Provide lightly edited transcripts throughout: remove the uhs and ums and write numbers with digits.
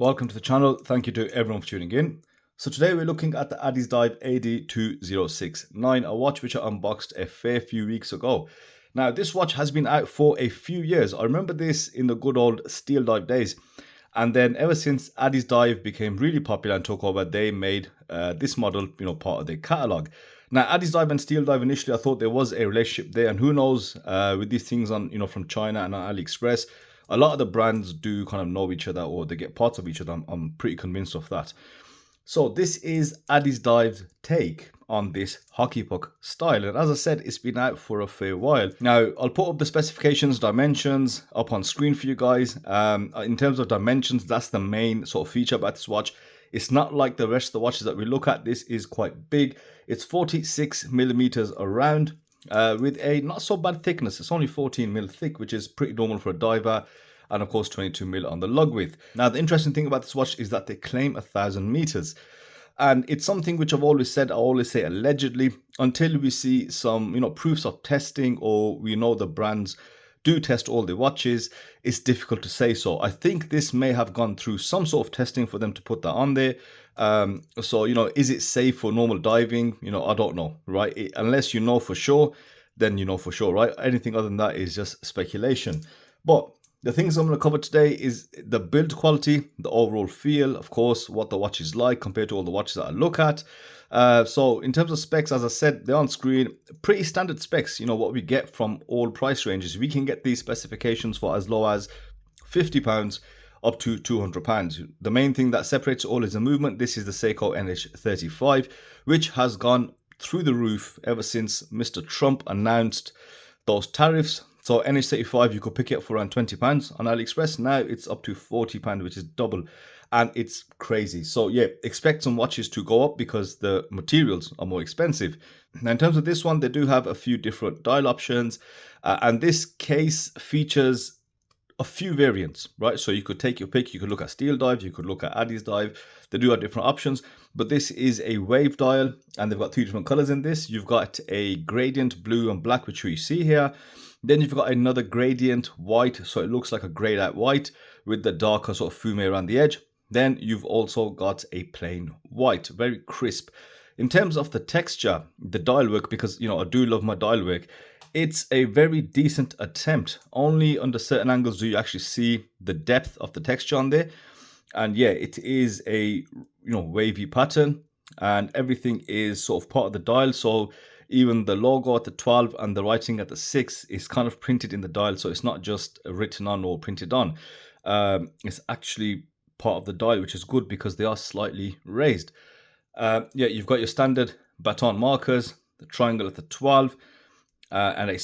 Welcome to the channel. Thank you to everyone for tuning in. So today we're looking at the Addiesdive AD2069, a watch which I unboxed a fair few weeks ago. Now this watch has been out for a few years. I remember this in the good old Steel Dive days. And then ever since Addiesdive became really popular and took over, they made this model, part of their catalog. Now, Addiesdive and Steel Dive, initially, I thought there was a relationship there, and who knows, with these things on, from China and on AliExpress, a lot of the brands do kind of know each other, or they get parts of each other. I'm pretty convinced of that. So this is Addiesdive's take on this hockey puck style, and as I said, it's been out for a fair while. Now I'll put up the specifications, dimensions up on screen for you guys. In terms of dimensions, that's the main sort of feature about this watch. It's not like the rest of the watches that we look at. This is quite big. It's 46 millimeters around, with a not so bad thickness. It's only 14 mil thick, which is pretty normal for a diver, and of course 22 mil on the lug width. Now the interesting thing about this watch is that they claim 1,000 meters, and it's something which I've always said, I always say allegedly, until we see some proofs of testing, or we know the brands do test all the watches, it's difficult to say. So I think this may have gone through some sort of testing for them to put that on there. So is it safe for normal diving? I don't know, right? Unless you know for sure, then you know for sure, right? Anything other than that is just speculation. But the things I'm going to cover today is the build quality, the overall feel, of course, what the watch is like compared to all the watches that I look at. So in terms of specs, as I said, they're on screen, pretty standard specs, what we get from all price ranges. We can get these specifications for as low as £50 up to £200. The main thing that separates all is the movement. This is the Seiko NH35, which has gone through the roof ever since Mr. Trump announced those tariffs. So NH35, you could pick it up for around £20 on AliExpress. Now it's up to £40, which is double, and it's crazy. So yeah, expect some watches to go up because the materials are more expensive. Now in terms of this one, they do have a few different dial options, and this case features a few variants, right? So you could take your pick. You could look at Steel Dive, you could look at Addiesdive. They do have different options, but this is a wave dial, and they've got two different colors in this. You've got a gradient blue and black, which we see here. Then you've got another gradient white, so it looks like a grayed out white with the darker sort of fume around the edge. Then you've also got a plain white, very crisp. In terms of the texture, the dial work, because I do love my dial work, it's a very decent attempt. Only under certain angles do you actually see the depth of the texture on there. And yeah, it is a wavy pattern, and everything is sort of part of the dial. So even the logo at the 12 and the writing at the 6 is kind of printed in the dial. So it's not just written on or printed on. It's actually part of the dial, which is good because they are slightly raised. Yeah, you've got your standard baton markers, the triangle at the 12, and a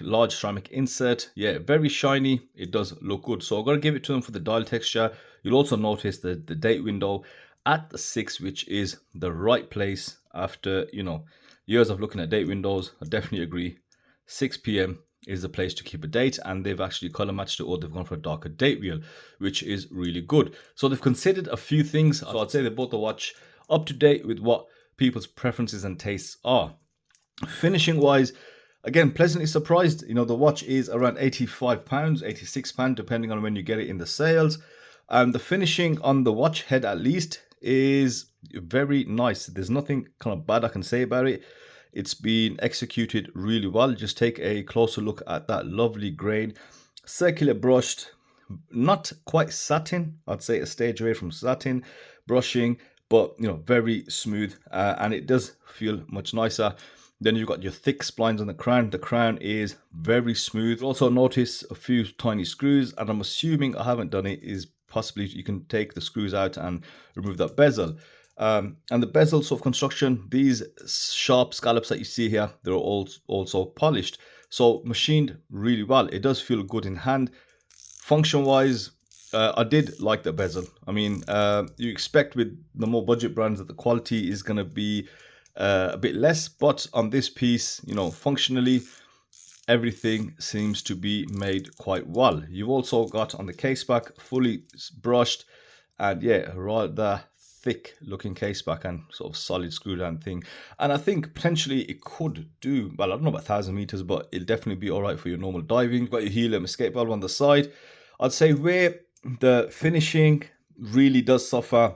large ceramic insert. Yeah, very shiny. It does look good. So I've got to give it to them for the dial texture. You'll also notice the date window at the 6, which is the right place after, years of looking at date windows. I definitely agree. 6 p.m. is the place to keep a date, and they've actually color matched it, or they've gone for a darker date wheel, which is really good. So they've considered a few things. So I'd say they bought the watch up to date with what people's preferences and tastes are. Finishing wise, again, pleasantly surprised. The watch is around £85, £86, depending on when you get it in the sales. The finishing on the watch head, at least, is very nice. There's nothing kind of bad I can say about it. It's been executed really well. Just take a closer look at that lovely grain, circular brushed, not quite satin. I'd say a stage away from satin brushing, but very smooth, and it does feel much nicer. Then you've got your thick splines on the crown. The crown is very smooth. Also notice a few tiny screws, and I'm assuming, I haven't done it, is possibly you can take the screws out and remove that bezel. And the bezel sort of construction, these sharp scallops that you see here, they're all also polished. So machined really well. It does feel good in hand. Function wise, I did like the bezel. I mean, you expect with the more budget brands that the quality is going to be a bit less, but on this piece, functionally, everything seems to be made quite well. You've also got on the case back fully brushed, and yeah, rather thick looking case back and sort of solid screw down thing. And I think potentially it could do, well, I don't know about 1,000 meters, but it'll definitely be all right for your normal diving. You've got your helium escape valve on the side. I'd say where the finishing really does suffer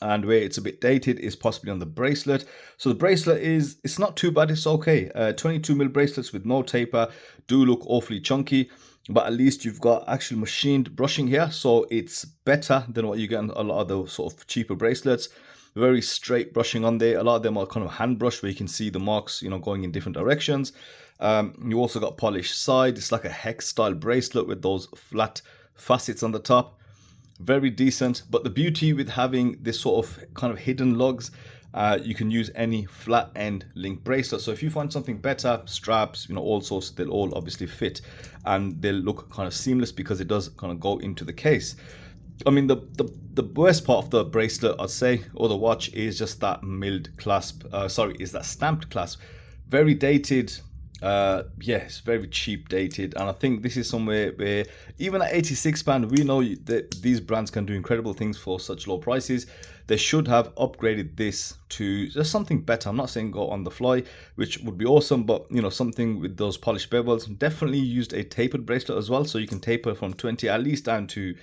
and where it's a bit dated is possibly on the bracelet. So the bracelet it's not too bad, it's okay. 22mm bracelets with no taper do look awfully chunky, but at least you've got actual machined brushing here, so it's better than what you get on a lot of the sort of cheaper bracelets. Very straight brushing on there. A lot of them are kind of hand brush where you can see the marks, going in different directions. You also got polished side. It's like a hex style bracelet with those flat facets on the top. Very decent, but the beauty with having this sort of kind of hidden lugs, you can use any flat end link bracelet. So if you find something better, straps, all sorts, they'll all obviously fit and they'll look kind of seamless because it does kind of go into the case. I mean, the worst part of the bracelet, I'd say, or the watch, is just that milled clasp. Is that stamped clasp. Very dated. It's very cheap dated, and I think this is somewhere where even at £86, we know that these brands can do incredible things for such low prices. They should have upgraded this to just something better. I'm not saying go on the fly, which would be awesome, but something with those polished bevels. Definitely used a tapered bracelet as well, so you can taper from 20 at least down to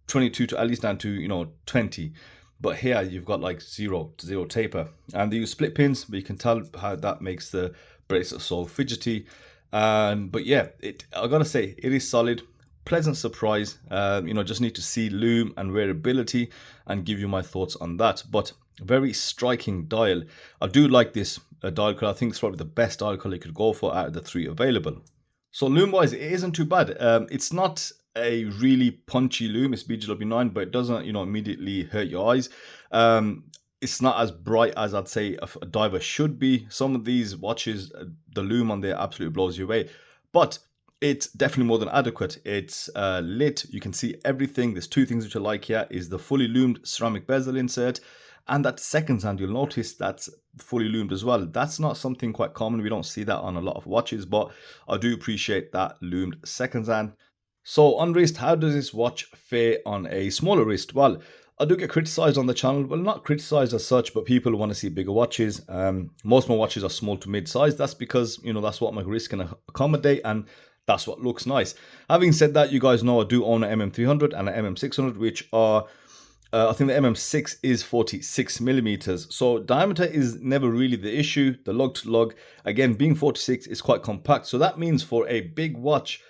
22 to at least down to 20. But here you've got like zero taper, and they use split pins, but you can tell how that makes the bracelet so fidgety. But yeah, I gotta say, it is solid, pleasant surprise. Just need to see Lume and wearability and give you my thoughts on that. But very striking dial. I do like this dial color. I think it's probably the best dial color you could go for out of the three available. So Lume wise, it isn't too bad. It's not a really punchy Lume, it's BGW9, but it doesn't immediately hurt your eyes. It's not as bright as I'd say a diver should be. Some of these watches, the Lume on there absolutely blows you away, but it's definitely more than adequate. It's lit, you can see everything. There's two things which I like here, is the fully lumed ceramic bezel insert, and that seconds hand, you'll notice that's fully lumed as well. That's not something quite common. We don't see that on a lot of watches, but I do appreciate that lumed seconds hand. So on wrist, how does this watch fare on a smaller wrist? Well, I do get criticized on the channel. Well, not criticized as such, but people want to see bigger watches. Most of my watches are small to mid-size. That's because, that's what my wrist can accommodate, and that's what looks nice. Having said that, you guys know I do own an MM300 and an MM600, which are, I think the MM6 is 46 millimeters. So diameter is never really the issue. The lug to lug, again, being 46 is quite compact. So that means for a big watch,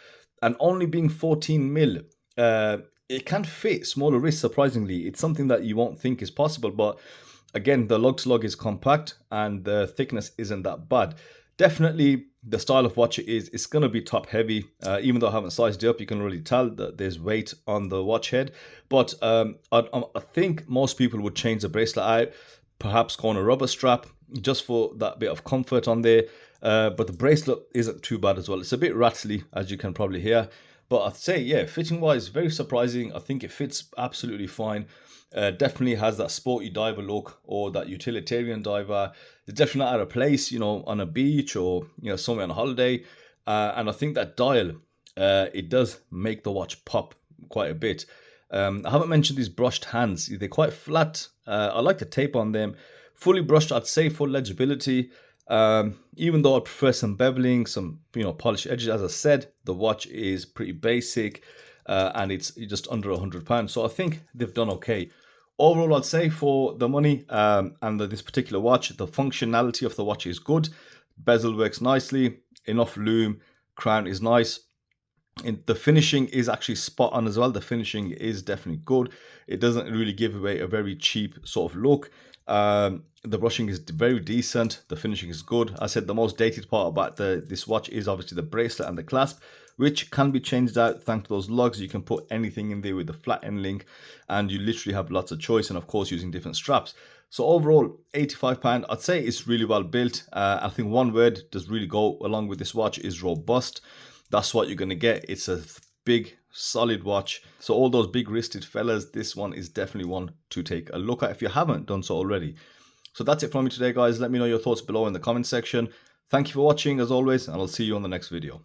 and only being 14 mil, it can fit smaller wrists, surprisingly. It's something that you won't think is possible, but again, the lug to lug is compact and the thickness isn't that bad. Definitely the style of watch it's going to be top heavy. Even though I haven't sized it up, you can really tell that there's weight on the watch head. But I think most people would change the bracelet out, perhaps go on a rubber strap just for that bit of comfort on there. But the bracelet isn't too bad as well. It's a bit rattly, as you can probably hear. But I'd say, yeah, fitting wise, very surprising. I think it fits absolutely fine. Definitely has that sporty diver look, or that utilitarian diver. It's definitely not out of place, on a beach or, somewhere on a holiday. And I think that dial, it does make the watch pop quite a bit. I haven't mentioned these brushed hands. They're quite flat. I like the tape on them. Fully brushed, I'd say, for legibility. Even though I prefer some beveling, some polished edges, as I said, the watch is pretty basic, and it's just under £100. So I think they've done okay. Overall, I'd say for the money and this particular watch, the functionality of the watch is good. Bezel works nicely, enough lume, crown is nice. And the finishing is actually spot on as well. The finishing is definitely good. It doesn't really give away a very cheap sort of look. The brushing is very decent. The finishing is good. I said the most dated part about this watch is obviously the bracelet and the clasp, which can be changed out thanks to those lugs. You can put anything in there with the flat end link, and you literally have lots of choice, and of course using different straps. So overall, £85, I'd say it's really well built. I think one word does really go along with this watch is robust. That's what you're going to get. It's a big, solid watch. So all those big wristed fellas, this one is definitely one to take a look at if you haven't done so already. So that's it from me today, guys. Let me know your thoughts below in the comment section. Thank you for watching as always, and I'll see you on the next video.